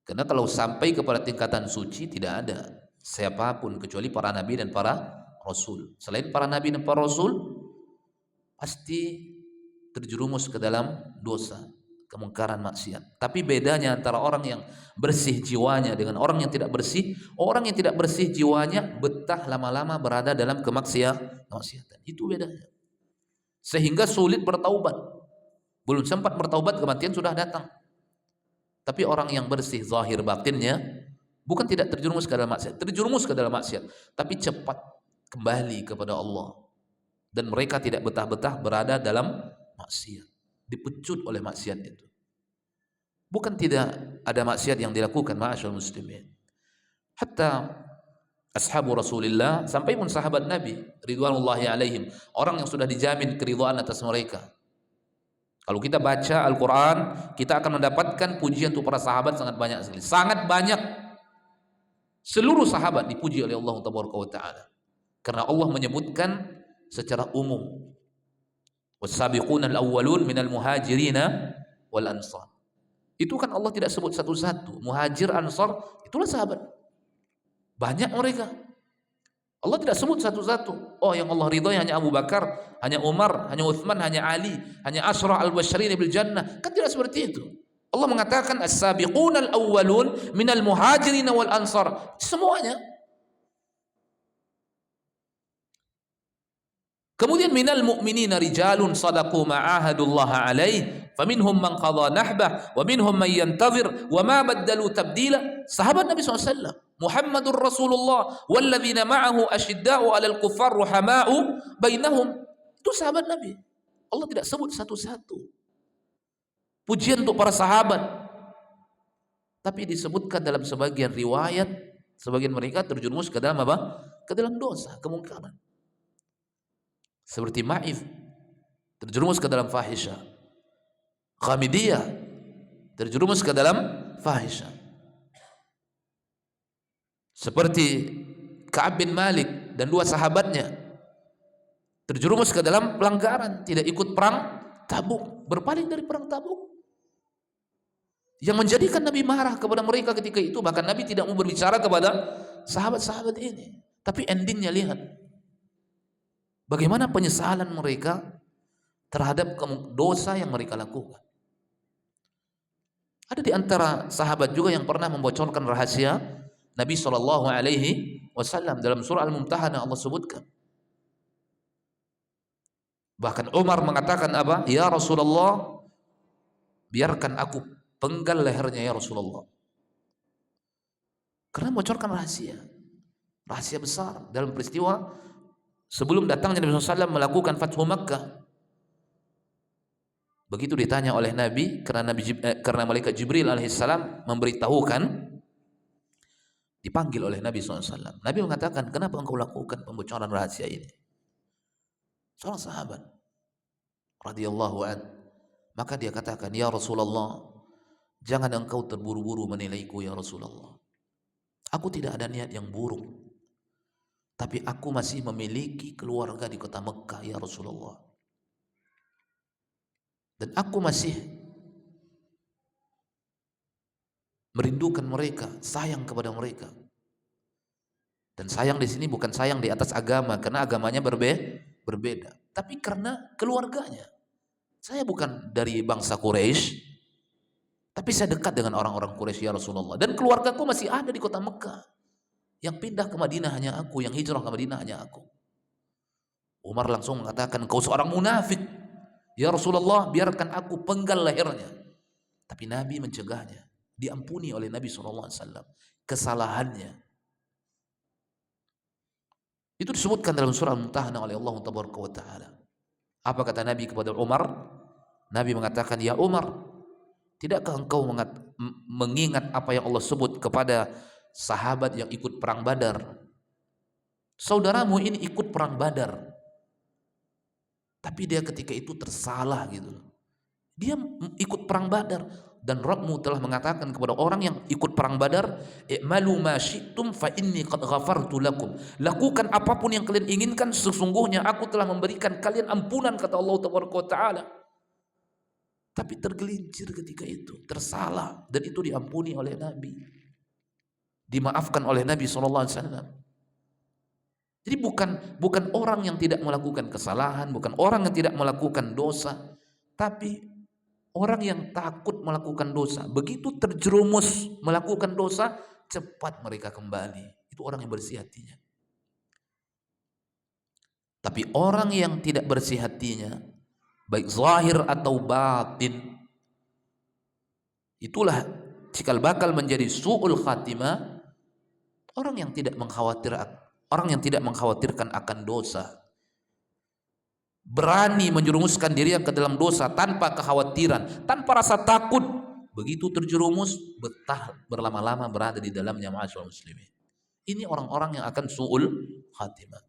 Karena kalau sampai kepada tingkatan suci tidak ada siapapun kecuali para nabi dan para rasul. Selain para nabi dan para rasul pasti terjerumus ke dalam dosa, kemungkaran, maksiat. Tapi bedanya antara orang yang bersih jiwanya dengan orang yang tidak bersih, orang yang tidak bersih jiwanya betah lama-lama berada dalam kemaksiatan. Itu bedanya. Sehingga sulit bertaubat. Belum sempat bertaubat kematian sudah datang. Tapi orang yang bersih zahir batinnya bukan tidak terjerumus ke dalam maksiat, terjerumus ke dalam maksiat, tapi cepat kembali kepada Allah. Dan mereka tidak betah-betah berada dalam maksiat, dipecut oleh maksiat itu. Bukan tidak ada maksiat yang dilakukan, ma'asyarul muslimin. Hatta ashabu Rasulillah, sampai pun sahabat Nabi ridwanullahi alaihim, orang yang sudah dijamin keridhaan atas mereka. Kalau kita baca Al-Quran, kita akan mendapatkan pujian untuk para sahabat sangat banyak sekali. Sangat banyak. Seluruh sahabat dipuji oleh Allah Ta'ala. Karena Allah menyebutkan secara umum. Was-sabiquna al-awwalun minal muhajirina wal ansar. Itu kan Allah tidak sebut satu-satu. Muhajir, ansar, itulah sahabat. Banyak mereka. Allah tidak sebut satu-satu. Oh, yang Allah ridhoi hanya Abu Bakar, hanya Umar, hanya Uthman, hanya Ali, hanya Ashrah al-Bashirin bil Jannah. Kan tidak seperti itu. Allah mengatakan as-sabiqun al-awwalun minal muhajirin wal ansar. Semuanya. Kemudian minal mu'minina rijalun sadaqu ma'ahadullah alaih, faminhum man qadha nahbah, wa minhum man yantazir, wa ma baddalu tabdila. Sahabat Nabi SAW, Muhammadur Rasulullah walladzina ma'ahu asyidda'u 'alal kuffar ruhama'u bainahum. Itu sahabat Nabi. Allah tidak sebut satu-satu. Pujian untuk para sahabat. Tapi disebutkan dalam sebagian riwayat, sebagian mereka terjerumus ke dalam apa? Ke dalam dosa, kemungkaran. Seperti Ma'if terjerumus ke dalam fahisha. Khamidiyah terjerumus ke dalam fahisha. Seperti Ka'ab bin Malik dan dua sahabatnya terjerumus ke dalam pelanggaran, tidak ikut perang Tabuk, berpaling dari perang Tabuk. Yang menjadikan Nabi marah kepada mereka ketika itu, bahkan Nabi tidak mau berbicara kepada sahabat-sahabat ini. Tapi endingnya lihat bagaimana penyesalan mereka terhadap dosa yang mereka lakukan. Ada di antara sahabat juga yang pernah membocorkan rahasia Nabi SAW dalam surah Al-Mumtahanah. Allah sebutkan. Bahkan Umar mengatakan apa? Ya Rasulullah, biarkan aku penggal lehernya ya Rasulullah. Karena membocorkan rahasia. Rahasia besar dalam peristiwa sebelum datangnya Nabi SAW melakukan Fathu Makkah. Begitu ditanya oleh Nabi, karena malaikat Jibril alaihissalam memberitahukan, dipanggil oleh Nabi SAW. Nabi mengatakan, kenapa engkau lakukan pembocoran rahasia ini? Seorang sahabat radhiyallahu an, maka dia katakan, ya Rasulullah, jangan engkau terburu-buru menilaiku ya Rasulullah. Aku tidak ada niat yang buruk, tapi aku masih memiliki keluarga di kota Mekah ya Rasulullah. Dan aku masih merindukan mereka, sayang kepada mereka. Dan sayang di sini bukan sayang di atas agama, karena agamanya berbeda. Tapi karena keluarganya. Saya bukan dari bangsa Quraisy, tapi saya dekat dengan orang-orang Quraisy ya Rasulullah. Dan keluargaku masih ada di kota Mekah. Yang pindah ke Madinah hanya aku, yang hijrah ke Madinah hanya aku. Umar langsung mengatakan, kau seorang munafik. Ya Rasulullah, biarkan aku penggal lehernya. Tapi Nabi mencegahnya. Diampuni oleh Nabi SAW kesalahannya. Itu disebutkan dalam surah Al-Mumtahanah oleh Allah Ta'ala. Apa kata Nabi kepada Umar? Nabi mengatakan, ya Umar, tidakkah engkau mengingat apa yang Allah sebut kepada sahabat yang ikut perang Badar? Saudaramu ini ikut perang Badar, tapi dia ketika itu tersalah gitu. Dia ikut perang Badar, dan Rabbmu telah mengatakan kepada orang yang ikut perang Badar, i'malu ma syi'tum fa inni qad ghafartu lakum. Lakukan apapun yang kalian inginkan, sesungguhnya aku telah memberikan kalian ampunan, kata Allah Taala. tapi tergelincir ketika itu, tersalah, dan itu diampuni oleh Nabi, dimaafkan oleh Nabi SAW. Jadi bukan orang yang tidak melakukan kesalahan, bukan orang yang tidak melakukan dosa, tapi orang yang takut melakukan dosa. Begitu terjerumus melakukan dosa, cepat mereka kembali. Itu orang yang bersih hatinya. Tapi orang yang tidak bersih hatinya, baik zahir atau batin, itulah cikal bakal menjadi su'ul khatimah. Orang yang tidak mengkhawatirkan akan dosa, berani menjerumuskan dirinya ke dalam dosa tanpa kekhawatiran, tanpa rasa takut. Begitu terjerumus, betah berlama-lama berada di dalamnya, ma'asyiral muslimin. Ini orang-orang yang akan su'ul khatimah.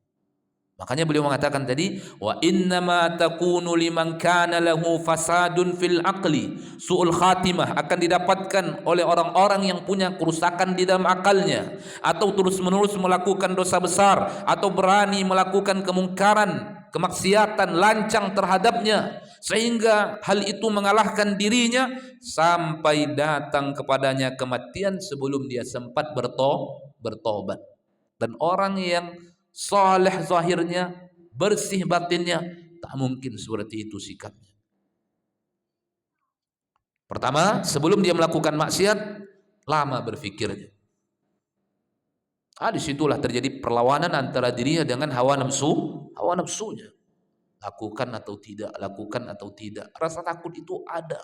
Makanya beliau mengatakan tadi, wa innama takunu liman kana lahu fasadun fil aqli. Su'ul khatimah akan didapatkan oleh orang-orang yang punya kerusakan di dalam akalnya, atau terus-menerus melakukan dosa besar, atau berani melakukan kemungkaran, kemaksiatan, lancang terhadapnya, sehingga hal itu mengalahkan dirinya sampai datang kepadanya kematian sebelum dia sempat bertobat. Dan orang yang saleh zahirnya, bersih batinnya, tak mungkin seperti itu sikapnya. Pertama, sebelum dia melakukan maksiat, lama berfikirnya. Disitulah terjadi perlawanan antara dirinya dengan hawa nafsunya. Lakukan atau tidak, lakukan atau tidak. Rasa takut itu ada.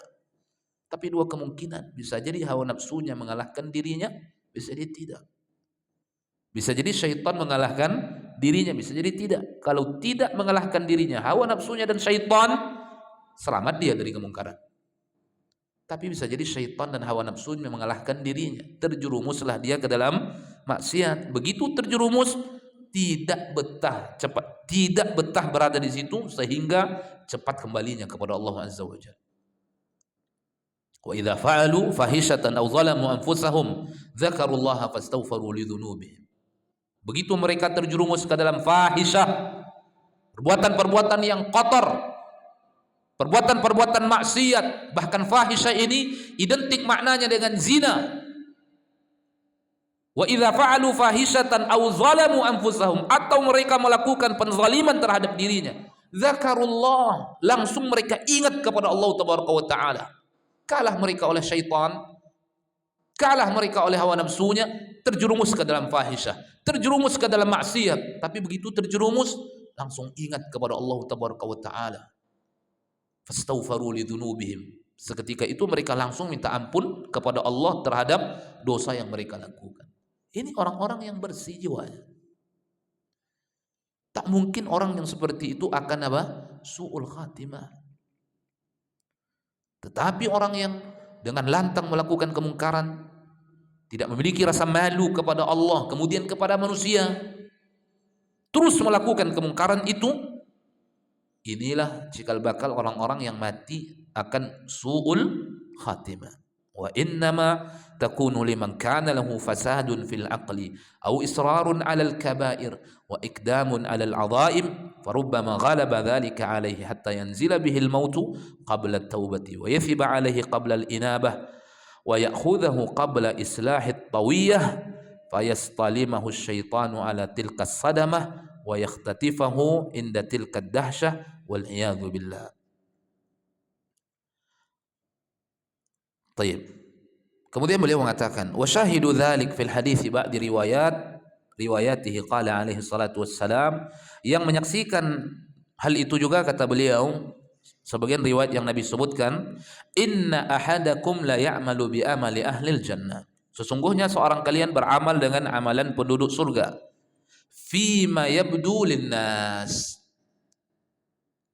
Tapi dua kemungkinan, bisa jadi hawa nafsunya mengalahkan dirinya, bisa jadi tidak. Bisa jadi syaitan mengalahkan dirinya, bisa jadi tidak. Kalau tidak mengalahkan dirinya, hawa nafsunya dan syaitan, selamat dia dari kemungkaran. Tapi bisa jadi syaitan dan hawa nafsunya mengalahkan dirinya, terjerumuslah dia ke dalam maksiat. Begitu terjerumus, tidak betah berada di situ, sehingga cepat kembalinya kepada Allah Azza wa Jalla. Wa idza fa'alu fahishatan aw zalamu anfusahum dzakarullaha fastaghfiru lidzunubihim. Begitu mereka terjerumus ke dalam fahisyah, perbuatan-perbuatan yang kotor, perbuatan-perbuatan maksiat, bahkan fahisyah ini identik maknanya dengan zina. Wa idza fa'alu fahishatan aw zalamu anfusahum, atau mereka melakukan penzaliman terhadap dirinya, zakarullah, langsung mereka ingat kepada Allah tabaraka wa taala. Kalah mereka oleh syaitan, kalah mereka oleh hawa nafsunya, terjerumus ke dalam fahisyah, terjerumus ke dalam maksiat. Tapi begitu terjerumus, langsung ingat kepada Allah tabaraka wa taala. Fastaghfiru lidzunubihim. Seketika itu mereka langsung minta ampun kepada Allah terhadap dosa yang mereka lakukan. Ini orang-orang yang bersih jiwanya. Tak mungkin orang yang seperti itu akan apa? Su'ul khatimah. Tetapi orang yang dengan lantang melakukan kemungkaran, tidak memiliki rasa malu kepada Allah, kemudian kepada manusia, terus melakukan kemungkaran itu, inilah cikal bakal orang-orang yang mati akan su'ul khatimah. Wa innama takunu liman kana lahu fasadun fil aqli aw israrun 'alal kaba'ir wa ikdamun 'alal 'adha'im farubbama ghalaba dhalika 'alayhi hatta yanzila bihil mautu qabla at-taubati wa yathiba 'alayhi qabla al-inabah wa ya'khudhahu qabla islahi at-tawiyah fayastalimahu asy-syaitanu 'ala tilka as-sadamah wa yakhtatifahu inda tilka ad-dahsyah wal 'iyadzu billah. Tayyib. Kemudian beliau mengatakan, wa syahidu dzalik fil hadits ba'di riwayatihi qala alaihi salatu wassalam, yang menyaksikan hal itu juga kata beliau, sebagian riwayat yang Nabi sebutkan, inna ahadakum la ya'malu bi amali ahlil jannah. Sesungguhnya seorang kalian beramal dengan amalan penduduk surga. Fima yabdu linnas,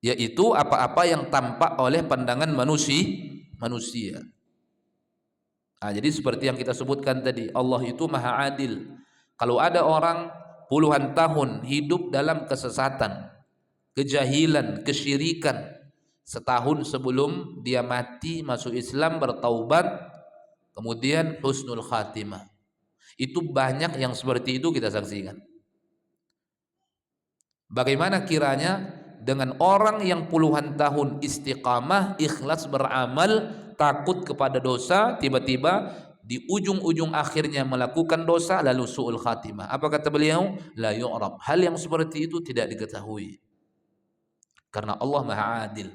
yaitu apa-apa yang tampak oleh pandangan manusia. Jadi seperti yang kita sebutkan tadi, Allah itu maha adil. Kalau ada orang puluhan tahun hidup dalam kesesatan, kejahilan, kesyirikan, setahun sebelum dia mati masuk Islam, bertaubat, kemudian husnul khatimah. Itu banyak yang seperti itu kita saksikan. Bagaimana kiranya dengan orang yang puluhan tahun istiqamah, ikhlas beramal, takut kepada dosa, tiba-tiba di ujung-ujung akhirnya melakukan dosa lalu su'ul khatimah. Apa kata beliau? La yu'rab. Hal yang seperti itu tidak diketahui. Karena Allah Maha Adil.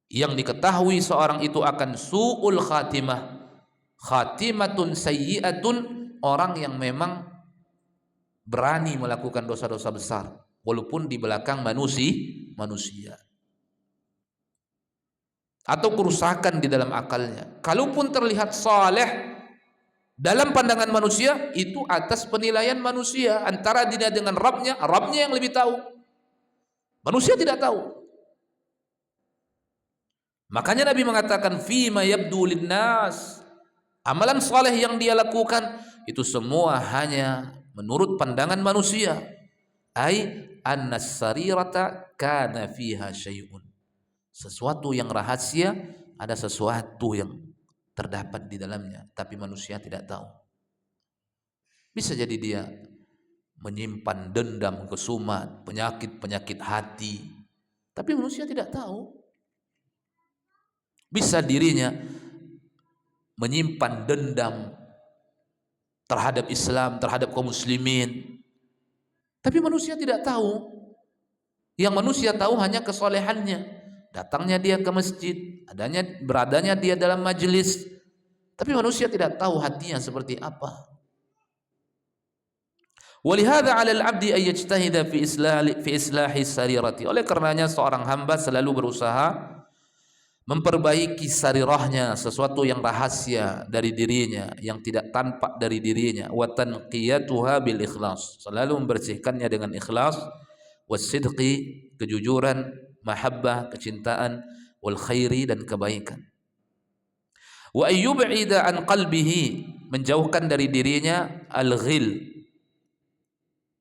Yang diketahui seorang itu akan su'ul khatimah, khatimatun sayyi'atun, orang yang memang berani melakukan dosa-dosa besar walaupun di belakang manusia, atau kerusakan di dalam akalnya. Kalaupun terlihat saleh dalam pandangan manusia, itu atas penilaian manusia, antara dia dengan Rabbnya yang lebih tahu, manusia tidak tahu. Makanya Nabi mengatakan fima yabdu linnas, amalan saleh yang dia lakukan itu semua hanya menurut pandangan manusia. Ai annas sarirata kana fiha syai'un, sesuatu yang rahasia, ada sesuatu yang terdapat di dalamnya tapi manusia tidak tahu. Bisa jadi dia menyimpan dendam, kesumat, penyakit hati, tapi manusia tidak tahu. Bisa dirinya menyimpan dendam terhadap Islam, terhadap kaum muslimin, tapi manusia tidak tahu. Yang manusia tahu hanya kesolehannya, datangnya dia ke masjid, beradanya dia dalam majelis, tapi manusia tidak tahu hatinya seperti apa. Walihada 'ala al-'abdi ay yajtahida fi islahi sarirati. Oleh karenanya seorang hamba selalu berusaha memperbaiki sarirahnya, sesuatu yang rahasia dari dirinya, yang tidak tampak dari dirinya, wa tanqiyatuha bil ikhlas, selalu membersihkannya dengan ikhlas, wasidqi, kejujuran, mahabbah, kecintaan, wal khairi, dan kebaikan. Wa ayyub'ida an qalbihi, menjauhkan dari dirinya al-ghil,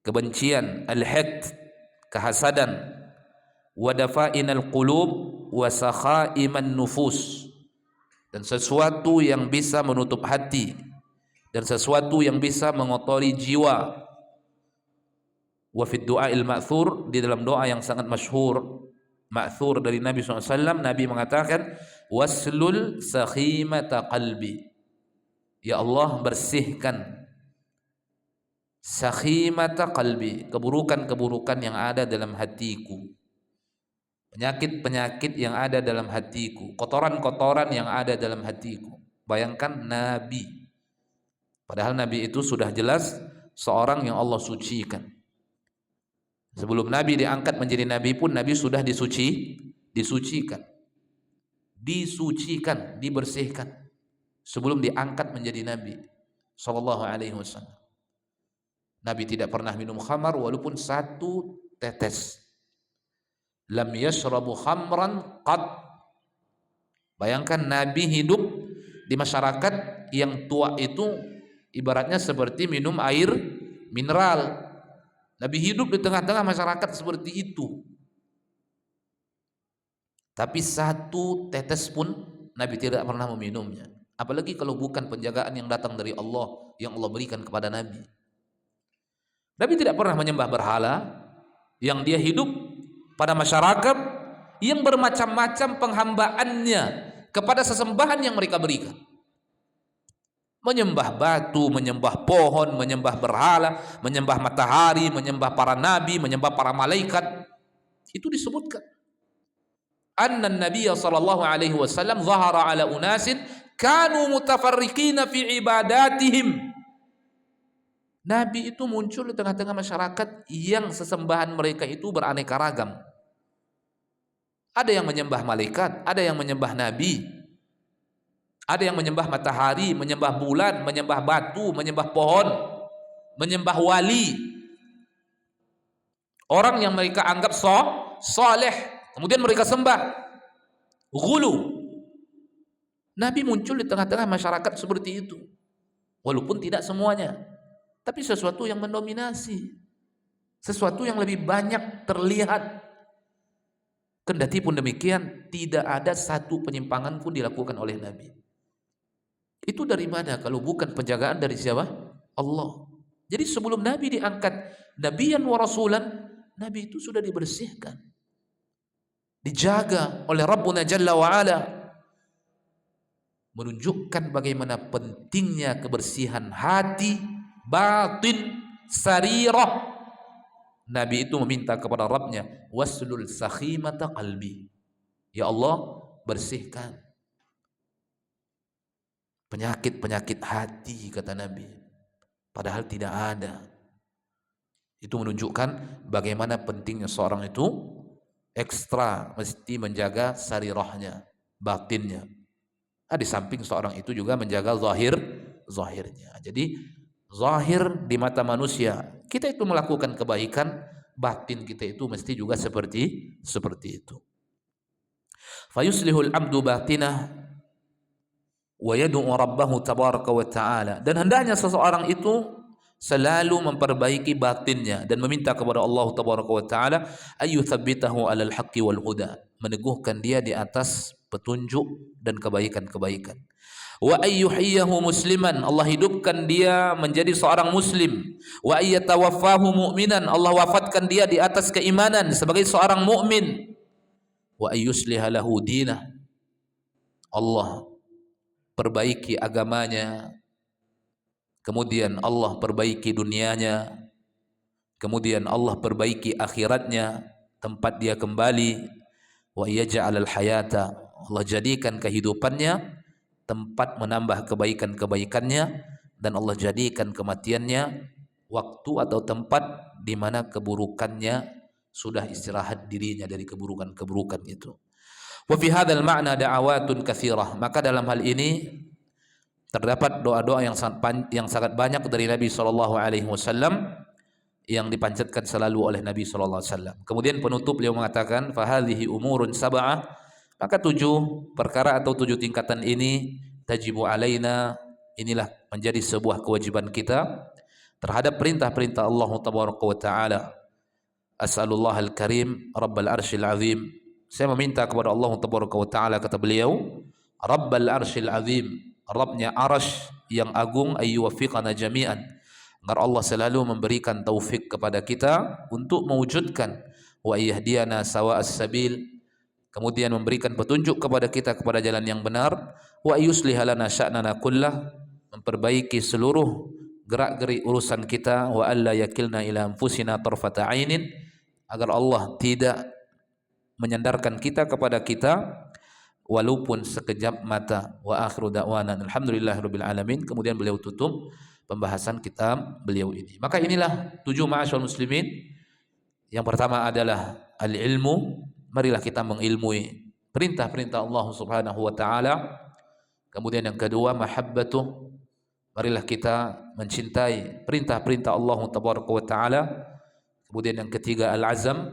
kebencian, al-hiqd, kehasadan, wa dafa'inal qulub wa sakhaiman nufus, dan sesuatu yang bisa menutup hati dan sesuatu yang bisa mengotori jiwa. Wa fid du'ail ma'thur, di dalam doa yang sangat masyhur ma'thur dari Nabi SAW, Nabi mengatakan waslul sakhimata qalbi, ya Allah bersihkan sakhimata qalbi, keburukan-keburukan yang ada dalam hatiku, penyakit-penyakit yang ada dalam hatiku, kotoran-kotoran yang ada dalam hatiku. Bayangkan Nabi, padahal Nabi itu sudah jelas seorang yang Allah sucikan. Sebelum Nabi diangkat menjadi Nabi pun Nabi sudah disucikan, dibersihkan sebelum diangkat menjadi Nabi sallallahu alaihi wasallam. Nabi tidak pernah minum khamar walaupun satu tetes. Lam yashrabu khamran qad. Bayangkan Nabi hidup di masyarakat yang tua itu ibaratnya seperti minum air mineral. Nabi hidup di tengah-tengah masyarakat seperti itu, tapi satu tetes pun Nabi tidak pernah meminumnya. Apalagi kalau bukan penjagaan yang datang dari Allah, yang Allah berikan kepada Nabi. Nabi tidak pernah menyembah berhala, yang dia hidup pada masyarakat yang bermacam-macam penghambaannya kepada sesembahan yang mereka berikan. Menyembah batu, menyembah pohon, menyembah berhala, menyembah matahari, menyembah para nabi, menyembah para malaikat. Itu disebutkan. Anna Nabiya sallallahu alaihi wasallam zahara ala unasin kanu mutafarriqina fi ibadatihim. Nabi itu muncul di tengah-tengah masyarakat yang sesembahan mereka itu beraneka ragam. Ada yang menyembah malaikat, ada yang menyembah nabi, ada yang menyembah matahari, menyembah bulan, menyembah batu, menyembah pohon, menyembah wali. Orang yang mereka anggap soleh, kemudian mereka sembah. Ghulu. Nabi muncul di tengah-tengah masyarakat seperti itu. Walaupun tidak semuanya, tapi sesuatu yang mendominasi, sesuatu yang lebih banyak terlihat. Kendati pun demikian, tidak ada satu penyimpangan pun dilakukan oleh Nabi. Itu dari mana kalau bukan penjagaan dari siapa? Allah. Jadi sebelum Nabi diangkat Nabiyan wa Rasulan, Nabi itu sudah dibersihkan, dijaga oleh Rabbuna Jalla wa Ala, menunjukkan bagaimana pentingnya kebersihan hati, batin, sarirah. Nabi itu meminta kepada Rabbnya, waslul sakhimata qalbi, ya Allah, bersihkan penyakit-penyakit hati, kata Nabi. Padahal tidak ada. Itu menunjukkan bagaimana pentingnya seorang itu ekstra mesti menjaga sarirahnya, batinnya. Di samping seorang itu juga menjaga zahirnya. Jadi zahir di mata manusia, kita itu melakukan kebaikan, batin kita itu mesti juga seperti itu. Fayuslihul abdu batinah wa yad'u rabbahu tabaraka wa ta'ala. Dan hendaknya seseorang itu selalu memperbaiki batinnya dan meminta kepada Allah tabaraka wa ta'ala ayyuthabbitahu 'alal haqqi wal huda, meneguhkan dia di atas petunjuk dan kebaikan-kebaikan. Wa ayyuhyiyahu musliman, Allah hidupkan dia menjadi seorang muslim. Wa ayyatawaffahu mu'minan, Allah wafatkan dia di atas keimanan sebagai seorang mukmin. Wa ayyusliha lahu dinah, Allah perbaiki agamanya, kemudian Allah perbaiki dunianya, kemudian Allah perbaiki akhiratnya, tempat dia kembali. Wa yaj'alal hayata, Allah jadikan kehidupannya tempat menambah kebaikan-kebaikannya, dan Allah jadikan kematiannya waktu atau tempat di mana keburukannya sudah istirahat dirinya dari keburukan-keburukan itu. Wa fi hadzal ma'na da'awatun katsirah, maka dalam hal ini terdapat doa-doa yang sangat banyak dari Nabi sallallahu alaihi wasallam yang dipanjatkan selalu oleh Nabi sallallahu alaihi wasallam. Kemudian penutup beliau mengatakan, fa hadhihi umurun sab'ah, maka 7 perkara atau 7 tingkatan ini tajibu alaina, inilah menjadi sebuah kewajiban kita terhadap perintah-perintah Allah tabaraka wa taala. As'alullah al-karim rabbal arsyil azim, saya meminta kepada Allah tabaraka wa taala, kata beliau, rabbal arsyil azim, Rabbnya arasy yang agung, ayyuwaffiqana jami'an, agar Allah selalu memberikan taufik kepada kita untuk mewujudkan, wa yahdiyana sawa'as sabil, kemudian memberikan petunjuk kepada kita kepada jalan yang benar, wa yusliha lana sya'nana kullah, memperbaiki seluruh gerak-gerik urusan kita, wa alla yakilna ila anfusina tarfata ainin, agar Allah tidak menyandarkan kita kepada kita walaupun sekejap mata. Wa akhiru da'wana alhamdulillahirabbil alamin. Kemudian beliau tutup pembahasan kitab beliau ini. Maka inilah 7 ma'asyarul muslimin. Yang pertama adalah al-ilmu, marilah kita mengilmui perintah-perintah Allah Subhanahu wa taala. Kemudian yang kedua mahabbatuh, marilah kita mencintai perintah-perintah Allah Tabaraka wa taala. Kemudian yang ketiga al-azam,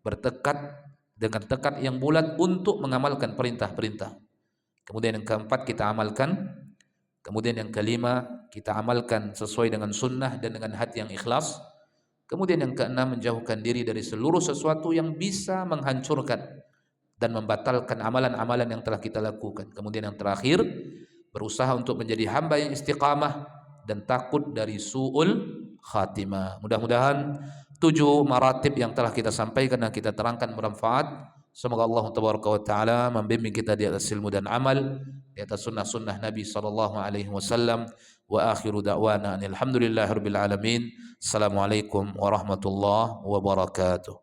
bertekad dengan tekad yang bulat untuk mengamalkan perintah-perintah. Kemudian yang keempat kita amalkan. Kemudian yang kelima kita amalkan sesuai dengan sunnah dan dengan hati yang ikhlas. Kemudian yang keenam menjauhkan diri dari seluruh sesuatu yang bisa menghancurkan dan membatalkan amalan-amalan yang telah kita lakukan. Kemudian yang terakhir, berusaha untuk menjadi hamba yang istiqamah dan takut dari su'ul khatimah. Mudah-mudahan 7 maratib yang telah kita sampaikan dan kita terangkan bermanfaat. Semoga Allah Tabaraka wa taala membimbing kita di atas ilmu dan amal, di atas sunnah-sunnah Nabi sallallahu alaihi wasallam. Wa akhiru da'wana alhamdulillahirabbil alamin. Assalamualaikum warahmatullahi wabarakatuh.